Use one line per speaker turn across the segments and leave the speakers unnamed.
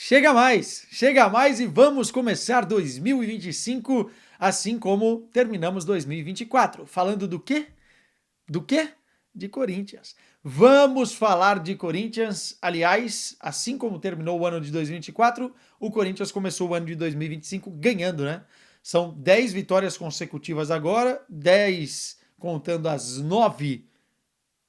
Chega mais e vamos começar 2025 assim como terminamos 2024. Falando do quê? Do quê? De Corinthians. Vamos falar de Corinthians. Aliás, assim como terminou o ano de 2024, o Corinthians começou o ano de 2025 ganhando, né? São 10 vitórias consecutivas agora, 10 contando as 9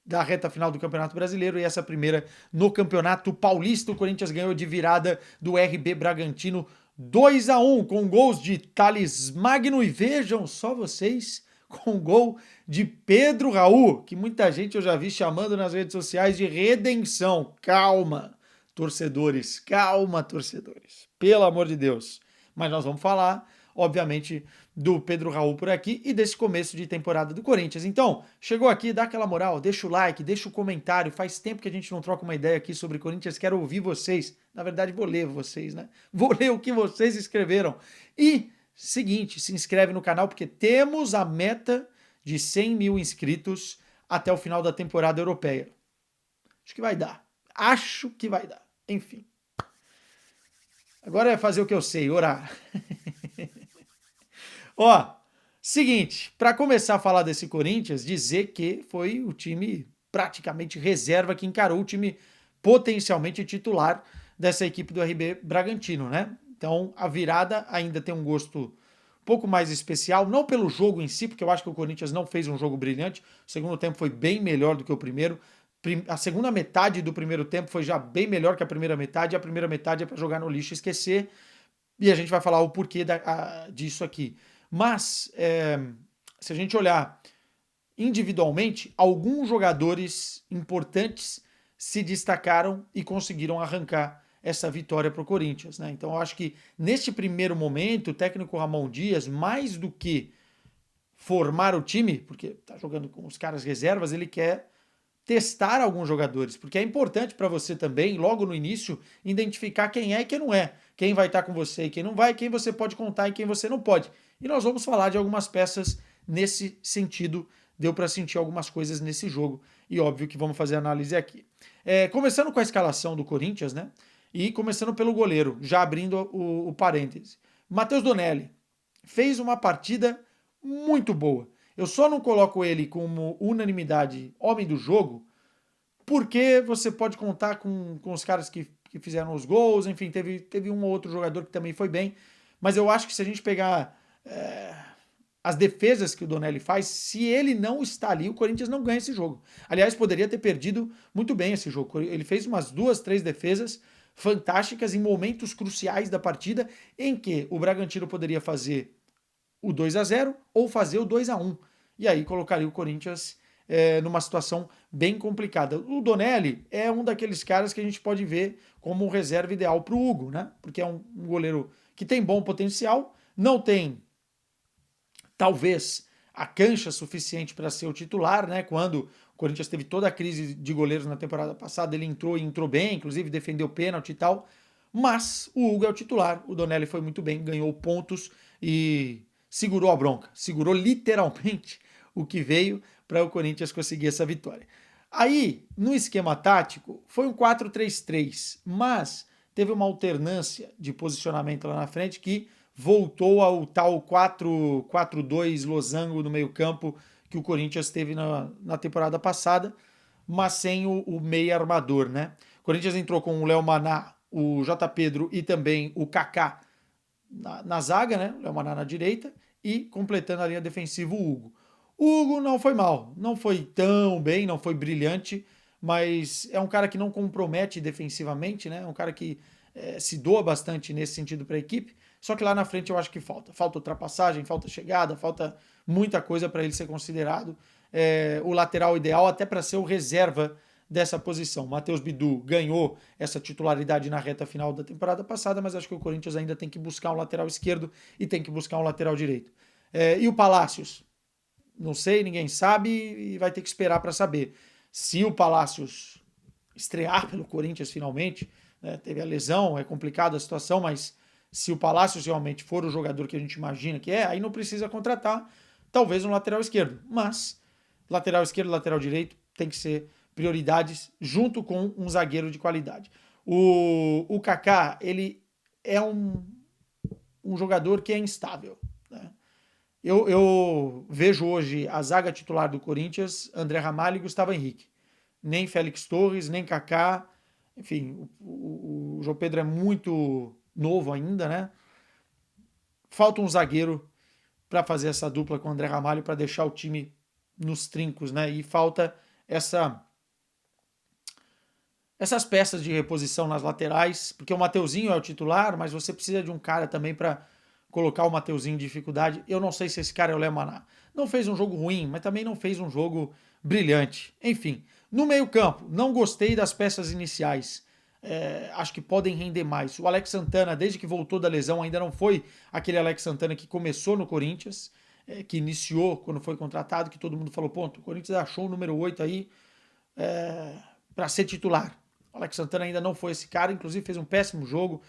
da reta final do Campeonato Brasileiro e essa primeira no Campeonato Paulista. O Corinthians ganhou de virada do RB Bragantino 2-1 com gols de Thales Magno e vejam só vocês, com gol de Pedro Raul, que muita gente eu já vi chamando nas redes sociais de redenção. Calma, torcedores, calma, torcedores. Pelo amor de Deus. Mas nós vamos falar, obviamente, do Pedro Raul por aqui e desse começo de temporada do Corinthians. Então, chegou aqui, dá aquela moral, deixa o like, deixa o comentário. Faz tempo que a gente não troca uma ideia aqui sobre Corinthians, quero ouvir vocês. Na verdade, vou ler vocês, né? Vou ler o que vocês escreveram. E, seguinte, se inscreve no canal porque temos a meta de 100 mil inscritos até o final da temporada europeia. Acho que vai dar. Acho que vai dar. Enfim. Agora é fazer o que eu sei, orar. Ó, seguinte, para começar a falar desse Corinthians, dizer que foi o time praticamente reserva que encarou o time potencialmente titular dessa equipe do RB Bragantino, né? Então a virada ainda tem um gosto um pouco mais especial, não pelo jogo em si, porque eu acho que o Corinthians não fez um jogo brilhante. O segundo tempo foi bem melhor do que o primeiro. A segunda metade do primeiro tempo foi já bem melhor que a primeira metade. A primeira metade é para jogar no lixo e esquecer. E a gente vai falar o porquê disso aqui. Mas, se a gente olhar individualmente, alguns jogadores importantes se destacaram e conseguiram arrancar essa vitória para o Corinthians, né? Então, eu acho que neste primeiro momento, o técnico Ramon Dias, mais do que formar o time, porque está jogando com os caras reservas, ele quer testar alguns jogadores, porque é importante para você também, logo no início, identificar quem é e quem não é, quem vai estar com você e quem não vai, quem você pode contar e quem você não pode. E nós vamos falar de algumas peças nesse sentido, deu para sentir algumas coisas nesse jogo, e óbvio que vamos fazer análise aqui. Começando com a escalação do Corinthians, né? E começando pelo goleiro, já abrindo o parêntese. Matheus Donelli fez uma partida muito boa. Eu só não coloco ele como unanimidade homem do jogo, porque você pode contar com os caras que fizeram os gols, enfim, teve um ou outro jogador que também foi bem, mas eu acho que se a gente pegar as defesas que o Donelli faz, se ele não está ali, o Corinthians não ganha esse jogo. Aliás, poderia ter perdido muito bem esse jogo. Ele fez umas 2, 3 defesas fantásticas em momentos cruciais da partida, em que o Bragantino poderia fazer o 2-0 ou fazer o 2-1. E aí colocaria o Corinthians numa situação bem complicada. O Donelli é um daqueles caras que a gente pode ver como um reserva ideal para o Hugo, né? Porque é um goleiro que tem bom potencial, não tem, talvez, a cancha suficiente para ser o titular, né? Quando o Corinthians teve toda a crise de goleiros na temporada passada, ele entrou e entrou bem, inclusive defendeu pênalti e tal. Mas o Hugo é o titular, o Donelli foi muito bem, ganhou pontos e segurou a bronca, segurou literalmente o que veio para o Corinthians conseguir essa vitória. Aí, no esquema tático, foi um 4-3-3, mas teve uma alternância de posicionamento lá na frente que voltou ao tal 4-4-2 losango no meio-campo que o Corinthians teve na temporada passada, mas sem o meia armador, né? O Corinthians entrou com o Léo Maná, o J. Pedro e também o Kaká na zaga, né? O Léo Maná na direita e completando a linha defensiva o Hugo. O Hugo não foi mal, não foi tão bem, não foi brilhante, mas é um cara que não compromete defensivamente, né? É um cara que se doa bastante nesse sentido para a equipe. Só que lá na frente eu acho que falta ultrapassagem, falta chegada, falta muita coisa para ele ser considerado o lateral ideal até para ser o reserva dessa posição. Matheus Bidu ganhou essa titularidade na reta final da temporada passada, mas acho que o Corinthians ainda tem que buscar um lateral esquerdo e tem que buscar um lateral direito. E o Palácios? Não sei, ninguém sabe e vai ter que esperar para saber. Se o Palácios estrear pelo Corinthians finalmente, né, teve a lesão, é complicada a situação, mas se o Palácios realmente for o jogador que a gente imagina que é, aí não precisa contratar talvez um lateral esquerdo. Mas lateral esquerdo, lateral direito tem que ser prioridades junto com um zagueiro de qualidade. O Kaká, ele é um jogador que é instável, né? Eu vejo hoje a zaga titular do Corinthians, André Ramalho e Gustavo Henrique. Nem Félix Torres, nem Kaká. Enfim, o João Pedro é muito novo ainda, né? Falta um zagueiro para fazer essa dupla com o André Ramalho para deixar o time nos trincos, né? E falta essa essas peças de reposição nas laterais, porque o Mateuzinho é o titular, mas você precisa de um cara também para colocar o Mateuzinho em dificuldade. Eu não sei se esse cara é o Léo Maná. Não fez um jogo ruim, mas também não fez um jogo brilhante. Enfim, no meio-campo, não gostei das peças iniciais. Acho que podem render mais. O Alex Santana, desde que voltou da lesão, ainda não foi aquele Alex Santana que começou no Corinthians, que iniciou quando foi contratado, que todo mundo falou: ponto, o Corinthians achou o número 8 aí para ser titular. O Alex Santana ainda não foi esse cara, inclusive fez um péssimo jogo,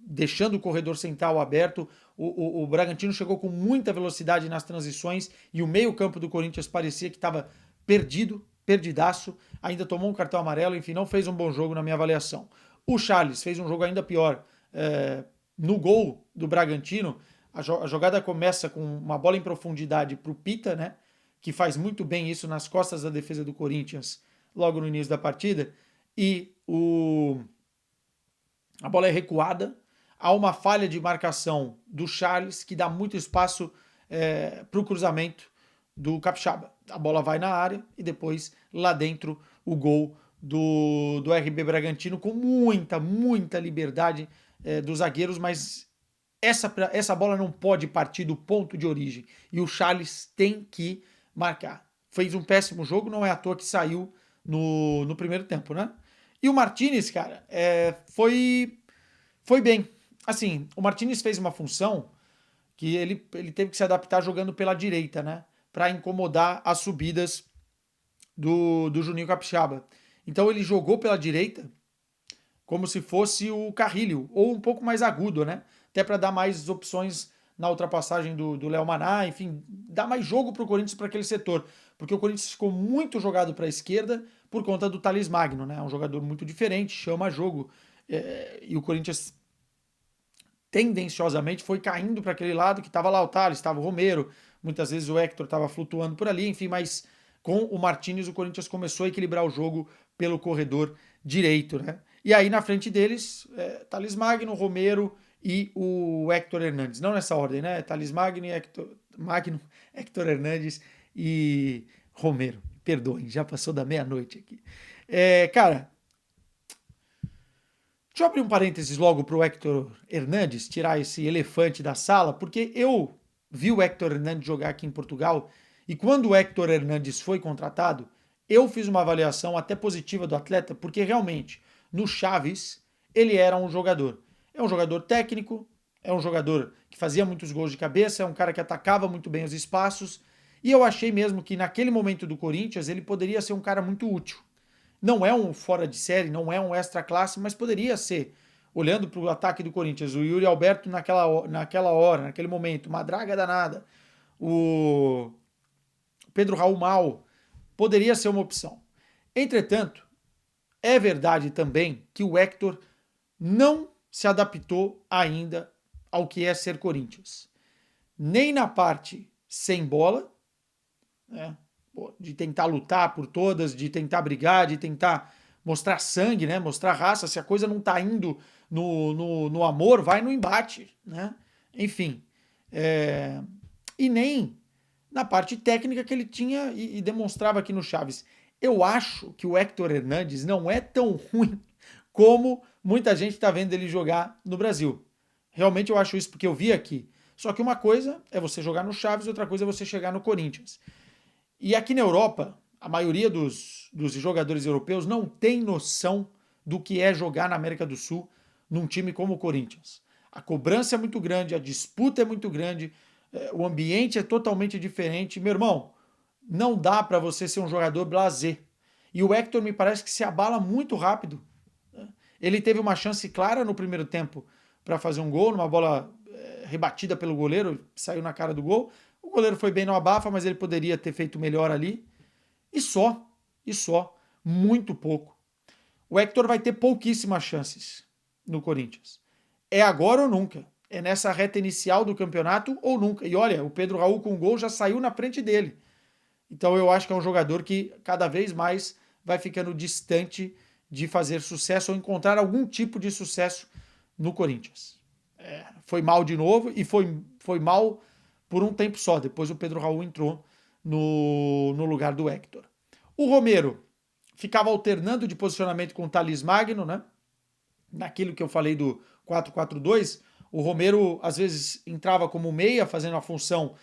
deixando o corredor central aberto. O Bragantino chegou com muita velocidade nas transições e o meio-campo do Corinthians parecia que estava perdido, perdidaço. Ainda tomou um cartão amarelo, enfim, não fez um bom jogo na minha avaliação. O Charles fez um jogo ainda pior. No gol do Bragantino, a jogada começa com uma bola em profundidade para o Pita, né? Que faz muito bem isso nas costas da defesa do Corinthians logo no início da partida, e a bola é recuada, há uma falha de marcação do Charles que dá muito espaço para o cruzamento do Capixaba. A bola vai na área e depois lá dentro o gol do RB Bragantino com muita liberdade dos zagueiros, mas essa bola não pode partir do ponto de origem e o Charles tem que marcar. Fez um péssimo jogo, não é à toa que saiu no primeiro tempo, né? E o Martinez, cara, foi bem. Assim, o Martinez fez uma função que ele teve que se adaptar jogando pela direita, né? Para incomodar as subidas do Juninho Capixaba. Então ele jogou pela direita como se fosse o Carrilho, ou um pouco mais agudo, né? Até para dar mais opções na ultrapassagem do Léo Maná, enfim, dar mais jogo para o Corinthians para aquele setor, porque o Corinthians ficou muito jogado para a esquerda por conta do Thales Magno, né? Um jogador muito diferente, chama jogo, e o Corinthians tendenciosamente foi caindo para aquele lado que estava lá o Thales, estava o Romero, muitas vezes o Hector estava flutuando por ali, enfim, mas com o Martinez o Corinthians começou a equilibrar o jogo pelo corredor direito, né? E aí na frente deles, Thales Magno, Romero e o Hector Hernandes. Não nessa ordem, né? Thales Magno, Hector Hernandes e Romero. Perdoem, já passou da meia-noite aqui. Cara, deixa eu abrir um parênteses logo para o Hector Hernandes, tirar esse elefante da sala, porque eu vi o Hector Hernandes jogar aqui em Portugal e quando o Hector Hernandes foi contratado, eu fiz uma avaliação até positiva do atleta, porque realmente no Chaves ele era um jogador. É um jogador técnico, é um jogador que fazia muitos gols de cabeça, é um cara que atacava muito bem os espaços e eu achei mesmo que naquele momento do Corinthians ele poderia ser um cara muito útil. Não é um fora de série, não é um extra classe, mas poderia ser. Olhando para o ataque do Corinthians, o Yuri Alberto naquela hora, naquele momento, uma draga danada, o Pedro Raul mal, poderia ser uma opção. Entretanto, é verdade também que o Hector não se adaptou ainda ao que é ser Corinthians. Nem na parte sem bola, né? De tentar lutar por todas, de tentar brigar, de tentar mostrar sangue, né? Mostrar raça. Se a coisa não tá indo no amor, vai no embate, né? Enfim. E nem na parte técnica que ele tinha e demonstrava aqui no Chaves. Eu acho que o Hector Hernandes não é tão ruim como muita gente está vendo ele jogar no Brasil. Realmente eu acho isso porque eu vi aqui. Só que uma coisa é você jogar no Chaves, outra coisa é você chegar no Corinthians. E aqui na Europa, a maioria dos jogadores europeus não tem noção do que é jogar na América do Sul num time como o Corinthians. A cobrança é muito grande, a disputa é muito grande, o ambiente é totalmente diferente. Meu irmão, não dá para você ser um jogador blasé. E o Hector me parece que se abala muito rápido. Ele teve uma chance clara no primeiro tempo para fazer um gol, numa bola rebatida pelo goleiro, saiu na cara do gol. O goleiro foi bem no abafa, mas ele poderia ter feito melhor ali. E só, muito pouco. o Hector vai ter pouquíssimas chances no Corinthians. É agora ou nunca. É nessa reta inicial do campeonato ou nunca. E olha, o Pedro Raul com gol já saiu na frente dele. Então eu acho que é um jogador que cada vez mais vai ficando distante de fazer sucesso ou encontrar algum tipo de sucesso no Corinthians. Foi mal de novo e foi mal por um tempo só. Depois o Pedro Raul entrou no lugar do Hector. O Romero ficava alternando de posicionamento com o Thales Magno, né? Naquilo que eu falei do 4-4-2, o Romero às vezes entrava como meia, fazendo a função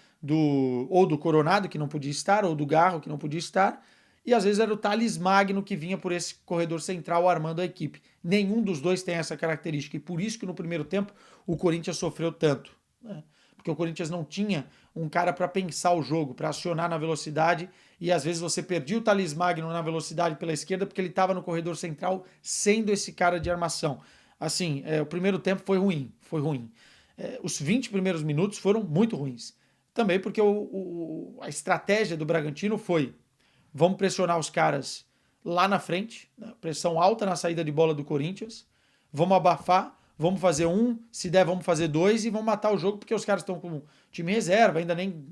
ou do Coronado, que não podia estar, ou do Garro, que não podia estar, e às vezes era o Thales Magno que vinha por esse corredor central armando a equipe. Nenhum dos dois tem essa característica, e por isso que no primeiro tempo o Corinthians sofreu tanto, né? Porque o Corinthians não tinha um cara para pensar o jogo, para acionar na velocidade, e às vezes você perdia o Thales Magno na velocidade pela esquerda porque ele estava no corredor central sendo esse cara de armação. Assim, o primeiro tempo foi ruim, foi ruim. Os 20 primeiros minutos foram muito ruins. Também porque a estratégia do Bragantino foi: vamos pressionar os caras lá na frente, né? Pressão alta na saída de bola do Corinthians, vamos abafar, vamos fazer um, se der vamos fazer dois e vamos matar o jogo porque os caras estão com time reserva, ainda nem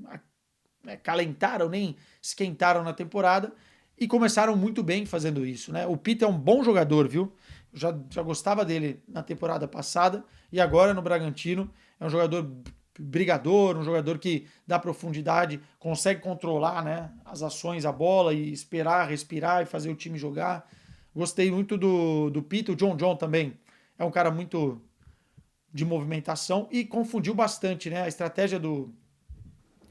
calentaram, nem esquentaram na temporada e começaram muito bem fazendo isso, né? O Pita é um bom jogador, viu? Já gostava dele na temporada passada e agora no Bragantino é um jogador brigador, um jogador que dá profundidade, consegue controlar, né, as ações, a bola e esperar, respirar e fazer o time jogar. Gostei muito do Pita. O John também é um cara muito de movimentação e confundiu bastante, né? A estratégia do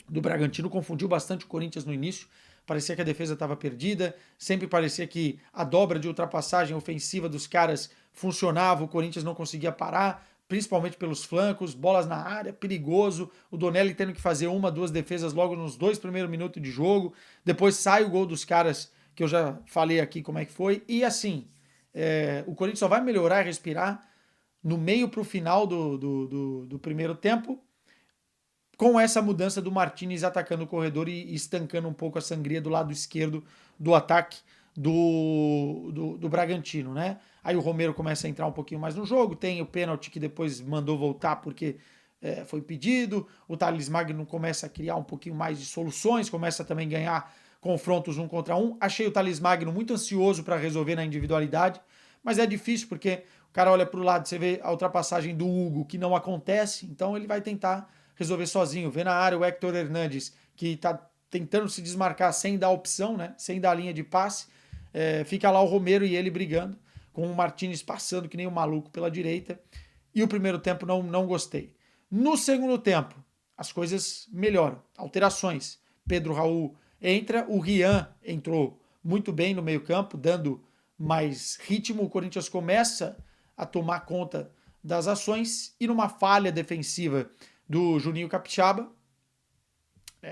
Bragantino confundiu bastante o Corinthians no início. Parecia que a defesa estava perdida, sempre parecia que a dobra de ultrapassagem ofensiva dos caras funcionava, o Corinthians não conseguia parar, principalmente pelos flancos, bolas na área, perigoso, o Donelli tendo que fazer uma, duas defesas logo nos 2 primeiros minutos de jogo, depois sai o gol dos caras, que eu já falei aqui como é que foi, e assim, o Corinthians só vai melhorar e respirar no meio para o final do primeiro tempo, com essa mudança do Martinez atacando o corredor e estancando um pouco a sangria do lado esquerdo do ataque do Bragantino, né? Aí o Romero começa a entrar um pouquinho mais no jogo, tem o pênalti que depois mandou voltar porque foi pedido, o Thales Magno começa a criar um pouquinho mais de soluções, começa também a ganhar confrontos 1 contra 1. Achei o Thales Magno muito ansioso para resolver na individualidade, mas é difícil porque o cara olha para o lado, você vê a ultrapassagem do Hugo que não acontece, então ele vai tentar resolver sozinho. Vê na área o Hector Hernandes, que está tentando se desmarcar sem dar opção, né? Sem dar linha de passe. Fica lá o Romero e ele brigando, com o Martinez passando que nem um maluco pela direita. E o primeiro tempo não gostei. No segundo tempo, as coisas melhoram. Alterações. Pedro Raul entra, o Rian entrou muito bem no meio-campo, dando mais ritmo. O Corinthians começa a tomar conta das ações e numa falha defensiva do Juninho Capixaba,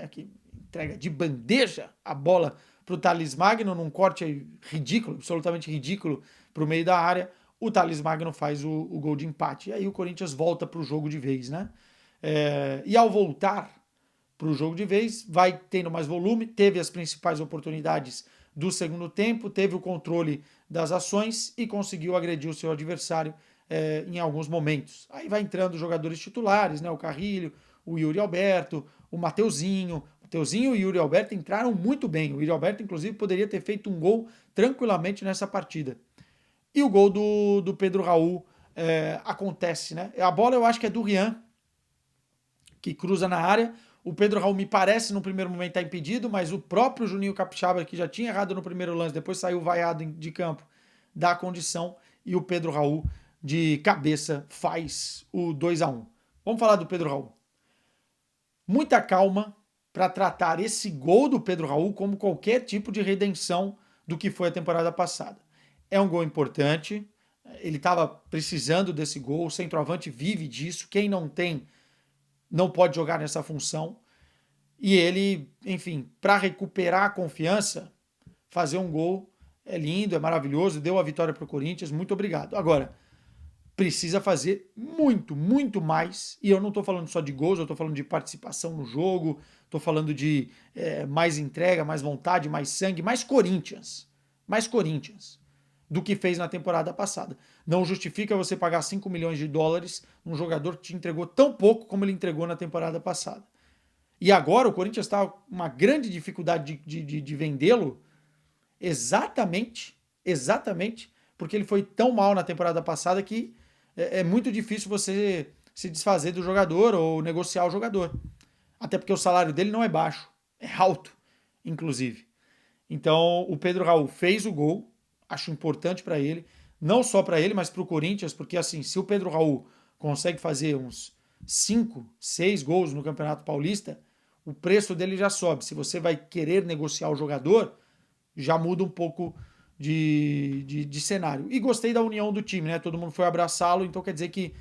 que entrega de bandeja a bola para o Thales Magno, num corte ridículo, absolutamente ridículo, para o meio da área, o Thales Magno faz o gol de empate. E aí o Corinthians volta para o jogo de vez, né? E ao voltar para o jogo de vez, vai tendo mais volume, teve as principais oportunidades do segundo tempo, teve o controle das ações e conseguiu agredir o seu adversário em alguns momentos. Aí vai entrando os jogadores titulares, né? O Carrilho, o Yuri Alberto, o Mateuzinho. O Mateuzinho e o Yuri Alberto entraram muito bem. O Yuri Alberto, inclusive, poderia ter feito um gol tranquilamente nessa partida. E o gol do Pedro Raul acontece, né? A bola eu acho que é do Rian, que cruza na área. O Pedro Raul me parece no primeiro momento estar impedido, mas o próprio Juninho Capixaba, que já tinha errado no primeiro lance, depois saiu vaiado de campo, dá a condição e o Pedro Raul de cabeça faz o 2-1. Vamos falar do Pedro Raul. Muita calma para tratar esse gol do Pedro Raul como qualquer tipo de redenção do que foi a temporada passada. É um gol importante, ele estava precisando desse gol, o centroavante vive disso, quem não tem não pode jogar nessa função. E ele, enfim, para recuperar a confiança, fazer um gol é lindo, é maravilhoso, deu a vitória para o Corinthians, muito obrigado. Agora, precisa fazer muito, muito mais, e eu não estou falando só de gols, eu estou falando de participação no jogo, estou falando de mais entrega, mais vontade, mais sangue, mais Corinthians. Mais Corinthians. do que fez na temporada passada. Não justifica você pagar 5 milhões de dólares num jogador que te entregou tão pouco como ele entregou na temporada passada. E agora o Corinthians está com uma grande dificuldade de vendê-lo exatamente porque ele foi tão mal na temporada passada que é muito difícil você se desfazer do jogador ou negociar o jogador. Até porque o salário dele não é baixo, é alto, inclusive. Então o Pedro Raul fez o gol, acho importante para ele, não só para ele, mas para o Corinthians, porque assim, se o Pedro Raul consegue fazer uns 5, 6 gols no Campeonato Paulista, o preço dele já sobe. Se você vai querer negociar o jogador, já muda um pouco de cenário. E gostei da união do time, né? Todo mundo foi abraçá-lo, então quer dizer que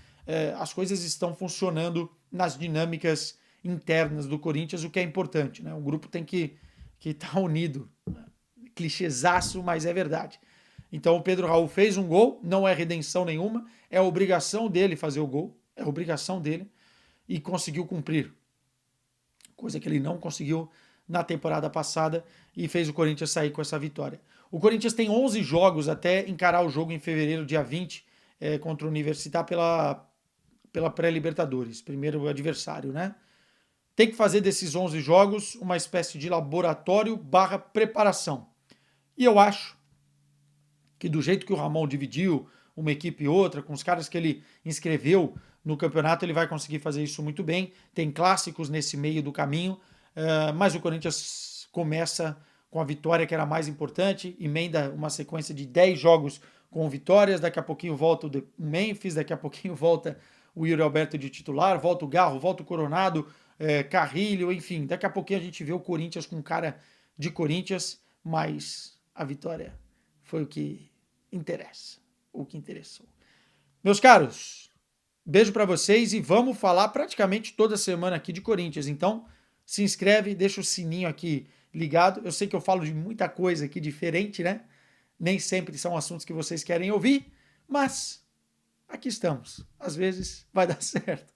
as coisas estão funcionando nas dinâmicas internas do Corinthians, o que é importante, né? O grupo tem que estar unido. Clichêzaço, mas é verdade. Então o Pedro Raul fez um gol, não é redenção nenhuma, é obrigação dele fazer o gol, é obrigação dele, e conseguiu cumprir. Coisa que ele não conseguiu na temporada passada e fez o Corinthians sair com essa vitória. O Corinthians tem 11 jogos até encarar o jogo em fevereiro, dia 20, contra o Universitá pela pré-Libertadores, primeiro adversário, né? Tem que fazer desses 11 jogos uma espécie de laboratório barra preparação. E eu acho que do jeito que o Ramon dividiu uma equipe e outra, com os caras que ele inscreveu no campeonato, ele vai conseguir fazer isso muito bem. Tem clássicos nesse meio do caminho, mas o Corinthians começa com a vitória que era mais importante, emenda uma sequência de 10 jogos com vitórias, daqui a pouquinho volta o Memphis, daqui a pouquinho volta o Yuri Alberto de titular, volta o Garro, volta o Coronado, Carrilho, enfim, daqui a pouquinho a gente vê o Corinthians com cara de Corinthians, mas a vitória foi o que interessa, o que interessou. Meus caros, beijo para vocês e vamos falar praticamente toda semana aqui de Corinthians. Então, se inscreve, deixa o sininho aqui ligado. Eu sei que eu falo de muita coisa aqui diferente, né? Nem sempre são assuntos que vocês querem ouvir, mas aqui estamos. Às vezes vai dar certo.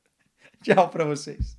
Tchau para vocês.